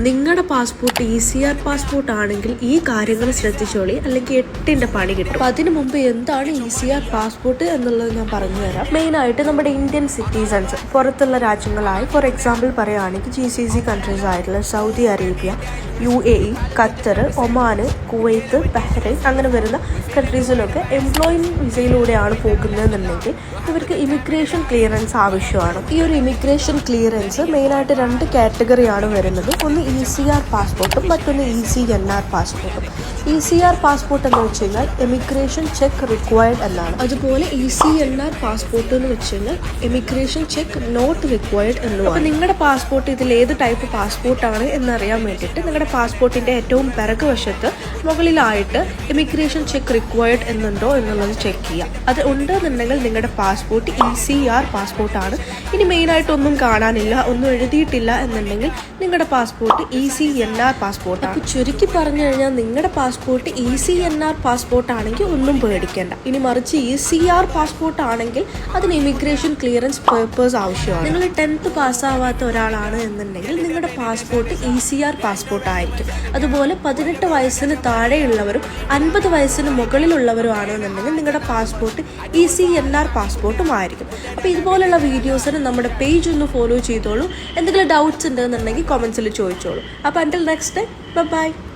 നിങ്ങളുടെ passport ECR passport ആണെങ്കിൽ ഈ കാര്യങ്ങൾ ശ്രദ്ധിച്ചോളി, അല്ലെങ്കിൽ 8ന്റെ പണി കിട്ടും. അപ്പം അതിനു മുമ്പ് എന്താണ് ECR പാസ്പോർട്ട് എന്നുള്ളത് ഞാൻ പറഞ്ഞു തരാം. മെയിനായിട്ട് നമ്മുടെ ഇന്ത്യൻ സിറ്റിസൺസ് പുറത്തുള്ള രാജ്യങ്ങളായി, ഫോർ എക്സാമ്പിൾ പറയുകയാണെങ്കിൽ GCC കൺട്രീസ് ആയിട്ടുള്ള Saudi Arabia, UAE, Qatar, Oman, Kuwait, Bahrain അങ്ങനെ വരുന്ന കൺട്രീസിലൊക്കെ എംപ്ലോയ്മെന്റ് വിസയിലൂടെയാണ് പോകുന്നതെന്നുണ്ടെങ്കിൽ ഇവർക്ക് ഇമിഗ്രേഷൻ ക്ലിയറൻസ് ആവശ്യമാണ്. ഈ ഒരു ഇമിഗ്രേഷൻ ക്ലിയറൻസ് മെയിനായിട്ട് 2 കാറ്റഗറിയാണ് വരുന്നത്. ഒന്ന് ECR പാസ്പോർട്ടും മറ്റൊന്ന് ECNR പാസ്പോർട്ടും. ECR പാസ്പോർട്ട് എന്ന് വെച്ച് കഴിഞ്ഞാൽ എമിഗ്രേഷൻ ചെക്ക് റിക്വയർഡ് എന്നാണ്. അതുപോലെ ECNR പാസ്പോർട്ട് എന്ന് വെച്ച് കഴിഞ്ഞാൽ എമിഗ്രേഷൻ ചെക്ക് നോട്ട് റിക്വയർഡ് എന്നുമാണ്. അപ്പോൾ നിങ്ങളുടെ പാസ്പോർട്ട് ഇതിൽ ഏത് ടൈപ്പ് പാസ്പോർട്ടാണ് എന്നറിയാൻ വേണ്ടിയിട്ട് നിങ്ങളുടെ പാസ്പോർട്ടിൻ്റെ ഏറ്റവും പിറകുവശത്ത് മുകളിലായിട്ട് എമിഗ്രേഷൻ ചെക്ക് റിക്വയർഡ് എന്നുണ്ടോ എന്നുള്ളത് ചെക്ക് ചെയ്യാം. അത് ഉണ്ടെന്നുണ്ടെങ്കിൽ നിങ്ങളുടെ പാസ്പോർട്ട് ECR പാസ്പോർട്ടാണ്. ഇനി മെയിനായിട്ടൊന്നും കാണാനില്ല, ഒന്നും എഴുതിയിട്ടില്ല എന്നുണ്ടെങ്കിൽ നിങ്ങളുടെ പാസ്പോർട്ട് ECNR പാസ്പോർട്ട്. അപ്പോൾ ചുരുക്കി പറഞ്ഞു കഴിഞ്ഞാൽ നിങ്ങളുടെ പാസ്പോർട്ട് ECNR പാസ്പോർട്ട് ആണെങ്കിൽ ഒന്നും പേടിക്കേണ്ട. ഇനി മറിച്ച് ECR പാസ്പോർട്ട് ആണെങ്കിൽ അതിന് ഇമിഗ്രേഷൻ ക്ലിയറൻസ് പേപ്പേഴ്സ് ആവശ്യമാണ്. നിങ്ങൾ 10th പാസ്സാവാത്ത ഒരാളാണ് എന്നുണ്ടെങ്കിൽ നിങ്ങളുടെ പാസ്പോർട്ട് ECR പാസ്പോർട്ട് ആയിരിക്കും. അതുപോലെ 18 വയസ്സിന് താഴെയുള്ളവരും 50 വയസ്സിന് മുകളിലുള്ളവരും ആണെന്നുണ്ടെങ്കിൽ നിങ്ങളുടെ പാസ്പോർട്ട് ECNR പാസ്പോർട്ടും ആയിരിക്കും. അപ്പോൾ ഇതുപോലുള്ള വീഡിയോസിന് നമ്മുടെ പേജ് ഒന്ന് ഫോളോ ചെയ്തോളൂ. എന്തെങ്കിലും ഡൗട്ട്സ് ഉണ്ടെന്നുണ്ടെങ്കിൽ കമൻസിൽ ചോദിച്ചോളൂ. അപ്പോൾ until next time, bye bye.